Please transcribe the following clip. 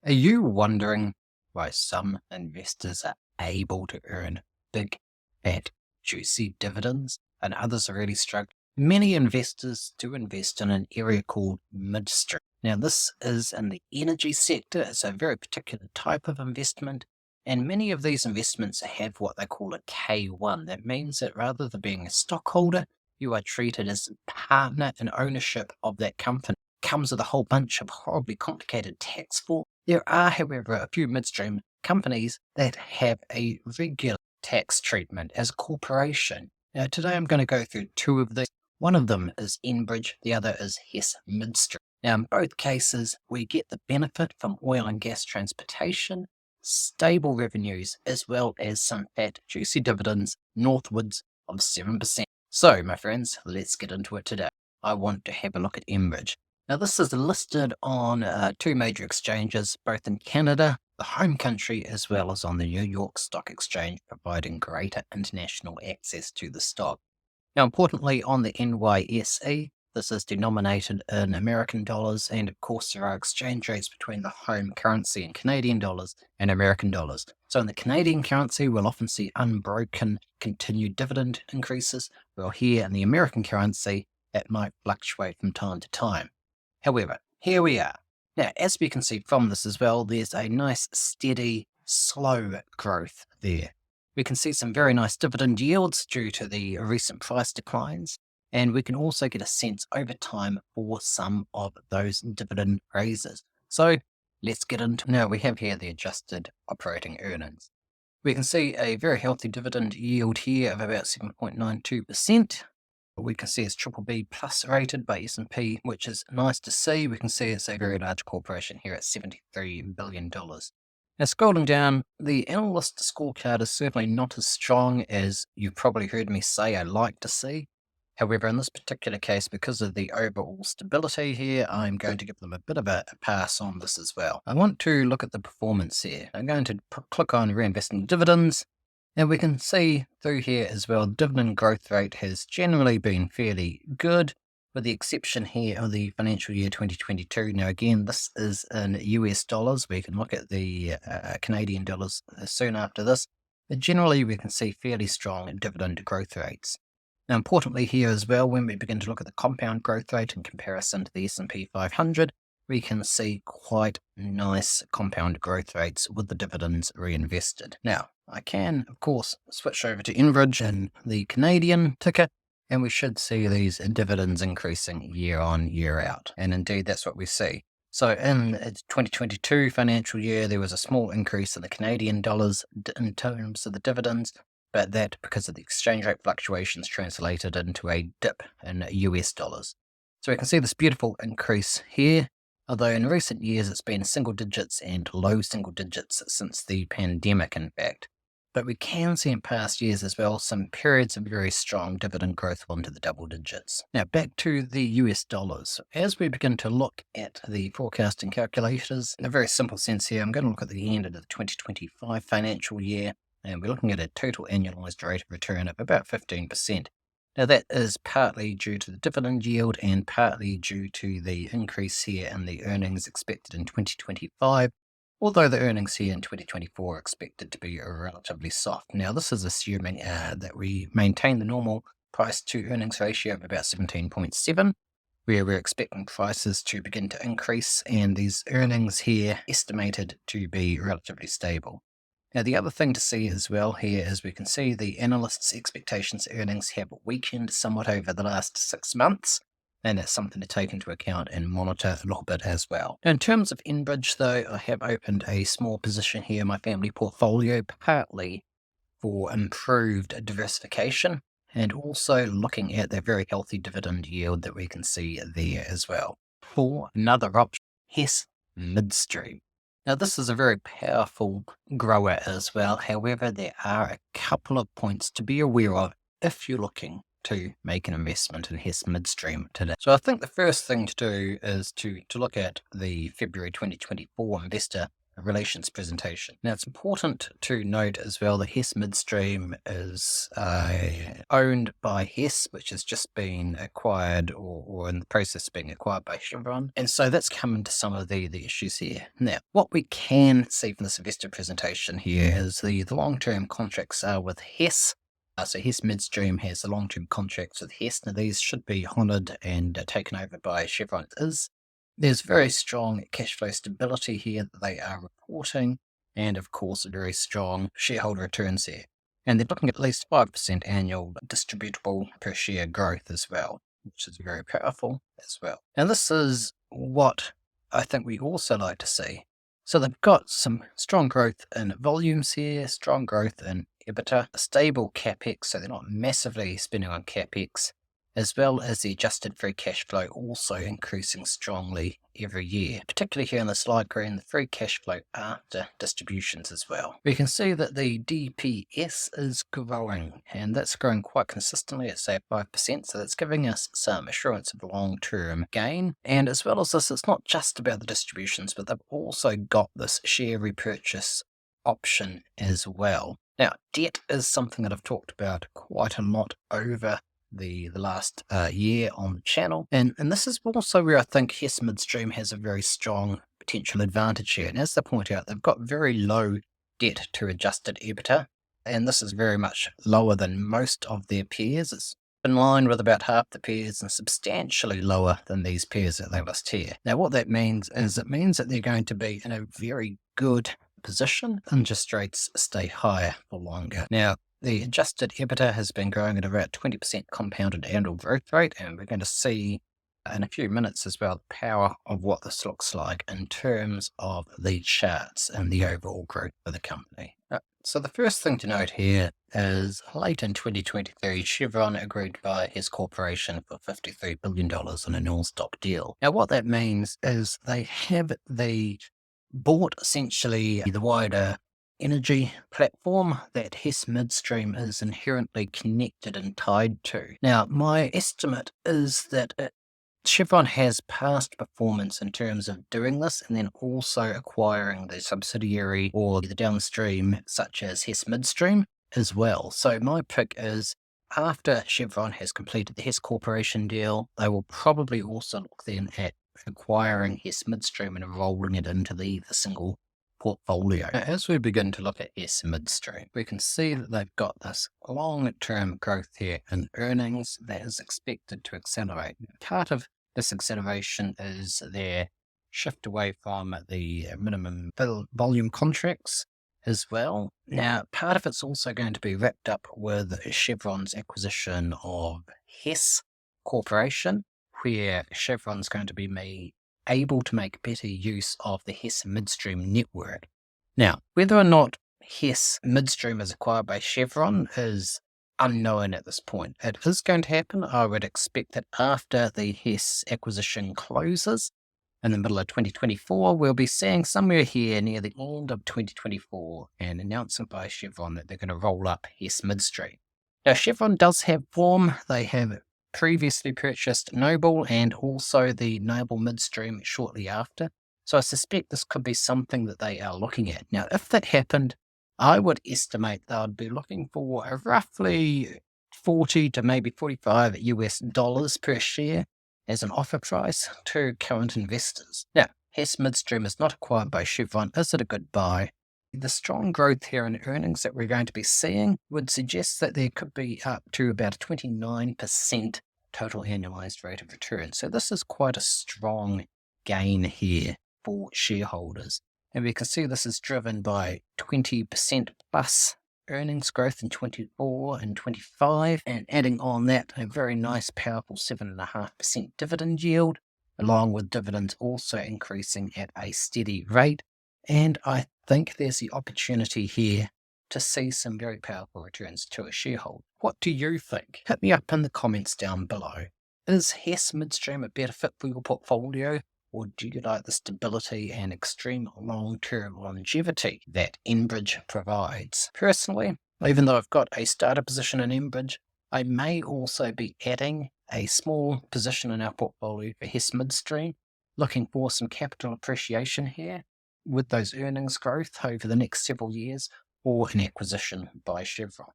Are you wondering why some investors are able to earn big, fat, juicy dividends and others are really struggling? Many investors do invest in an area called midstream. Now, this is in the energy sector. It's a very particular type of investment. And many of these investments have what they call a K1. That means that rather than being a stockholder, you are treated as a partner in ownership of that company. Comes with a whole bunch of horribly complicated tax for. There are, however, a few midstream companies that have a regular tax treatment as a corporation. Now, today I'm going to go through two of these. One of them is Enbridge, the other is Hess Midstream. Now, in both cases, we get the benefit from oil and gas transportation, stable revenues, as well as some fat, juicy dividends northwards of 7%. So, my friends, let's get into it today. I want to have a look at Enbridge. Now, this is listed on two major exchanges, both in Canada, the home country, as well as on the New York Stock Exchange, providing greater international access to the stock. Now, importantly, on the NYSE, this is denominated in American dollars, and of course, there are exchange rates between the home currency in Canadian dollars and American dollars. So, in the Canadian currency, we'll often see unbroken continued dividend increases, while here in the American currency, it might fluctuate from time to time. However, here we are. Now, as we can see from this as well, there's a nice, steady, slow growth there. We can see some very nice dividend yields due to the recent price declines, and we can also get a sense over time for some of those dividend raises. So let's get into now. We have here the adjusted operating earnings. We can see a very healthy dividend yield here of about 7.92%. We can see it's BBB plus rated by S&P, which is nice to see. We can see it's a very large corporation here at $73 billion. Now, scrolling down, the analyst scorecard is certainly not as strong as you've probably heard me say I like to see. However, in this particular case, because of the overall stability here, I'm going to give them a bit of a pass on this as well. I want to look at the performance here. I'm going to click on Reinvestment Dividends. And we can see through here as well, dividend growth rate has generally been fairly good, with the exception here of the financial year 2022. Now, again, this is in US dollars. We can look at the Canadian dollars soon after this. But generally, we can see fairly strong dividend growth rates. Now, importantly here as well, when we begin to look at the compound growth rate in comparison to the S&P 500, we can see quite nice compound growth rates with the dividends reinvested. Now, I can, of course, switch over to Enbridge and the Canadian ticker, and we should see these dividends increasing year on, year out. And indeed, that's what we see. So in the 2022 financial year, there was a small increase in the Canadian dollars in terms of the dividends, but that, because of the exchange rate fluctuations, translated into a dip in US dollars. So we can see this beautiful increase here, although in recent years it's been single digits and low single digits since the pandemic, in fact. But we can see in past years as well some periods of very strong dividend growth into the double digits. Now, back to the US dollars. As we begin to look at the forecasting calculators, in a very simple sense here, I'm going to look at the end of the 2025 financial year, and we're looking at a total annualized rate of return of about 15%. Now, that is partly due to the dividend yield and partly due to the increase here in the earnings expected in 2025, although the earnings here in 2024 are expected to be relatively soft. Now, this is assuming that we maintain the normal price to earnings ratio of about 17.7, where we're expecting prices to begin to increase and these earnings here estimated to be relatively stable. Now, the other thing to see as well here is we can see the analysts' expectations earnings have weakened somewhat over the last 6 months, and that's something to take into account and monitor a little bit as well. Now, in terms of Enbridge, though, I have opened a small position here in my family portfolio, partly for improved diversification, and also looking at the very healthy dividend yield that we can see there as well. For another option, Hess Midstream. Now, this is a very powerful grower as well. However, there are a couple of points to be aware of if you're looking to make an investment in Hess Midstream today. So I think the first thing to do is to look at the February 2024 investor relations presentation. Now, it's important to note as well that Hess Midstream is owned by Hess, which has just been acquired or in the process of being acquired by Chevron. And so that's come into some of the issues here. Now, what we can see from this investor presentation here is the long-term contracts are with Hess. So Hess Midstream has the long-term contracts with Hess. Now, these should be honoured and taken over by Chevron. There's very strong cash flow stability here that they are reporting, and of course, very strong shareholder returns here. And they're looking at least 5% annual distributable per share growth as well, which is very powerful as well. And this is what I think we also like to see. So they've got some strong growth in volumes here, strong growth in EBITDA, a stable CapEx, so they're not massively spending on CapEx, as well as the adjusted free cash flow also increasing strongly every year. Particularly here in the slide green, the free cash flow after distributions as well. We can see that the DPS is growing, and that's growing quite consistently at say 5%, so that's giving us some assurance of long-term gain. And as well as this, it's not just about the distributions, but they've also got this share repurchase option as well. Now, debt is something that I've talked about quite a lot over the last year on the channel, and this is also where I think Hess Midstream has a very strong potential advantage here. And as they point out, they've got very low debt to adjusted EBITDA, and this is very much lower than most of their peers. It's in line with about half the peers and substantially lower than these peers that they list here. Now, what that means is it means that they're going to be in a very good position. Interest rates stay higher for longer. Now, the adjusted EBITDA has been growing at about 20% compounded annual growth rate, and we're going to see in a few minutes as well the power of what this looks like in terms of the charts and the overall growth of the company. So the first thing to note here is late in 2023, Chevron agreed to buy Hess Corporation for $53 billion on an all-stock deal. Now, what that means is they have bought essentially the wider energy platform that Hess Midstream is inherently connected and tied to. Now, my estimate is that Chevron has past performance in terms of doing this and then also acquiring the subsidiary or the downstream such as Hess Midstream as well. So my pick is after Chevron has completed the Hess Corporation deal, they will probably also look then at acquiring Hess Midstream and rolling it into the single portfolio. As we begin to look at Hess Midstream, we can see that they've got this long-term growth here in earnings that is expected to accelerate. Part of this acceleration is their shift away from the minimum volume contracts as well. Now, part of it's also going to be wrapped up with Chevron's acquisition of Hess Corporation, where Chevron's going to be able to make better use of the Hess Midstream network. Now, whether or not Hess Midstream is acquired by Chevron is unknown at this point. It is going to happen. I would expect that after the Hess acquisition closes in the middle of 2024, we'll be seeing somewhere here near the end of 2024 an announcement by Chevron that they're going to roll up Hess Midstream. Now, Chevron does have form. They have previously purchased Noble and also the Noble Midstream shortly after. So I suspect this could be something that they are looking at. Now, if that happened, I would estimate they would be looking for a roughly 40 to maybe $45 per share as an offer price to current investors. Now, Hess Midstream is not acquired by Chevron. Is it a good buy? The strong growth here in earnings that we're going to be seeing would suggest that there could be up to about a 29% total annualized rate of return. So this is quite a strong gain here for shareholders. And we can see this is driven by 20% plus earnings growth in 24 and 25, and adding on that a very nice powerful 7.5% dividend yield, along with dividends also increasing at a steady rate. And I think there's the opportunity here to see some very powerful returns to a shareholder. What do you think? Hit me up in the comments down below. Is Hess Midstream a better fit for your portfolio, or do you like the stability and extreme long-term longevity that Enbridge provides? Personally, even though I've got a starter position in Enbridge, I may also be adding a small position in our portfolio for Hess Midstream, looking for some capital appreciation here. with those earnings growth over the next several years or an acquisition by Chevron.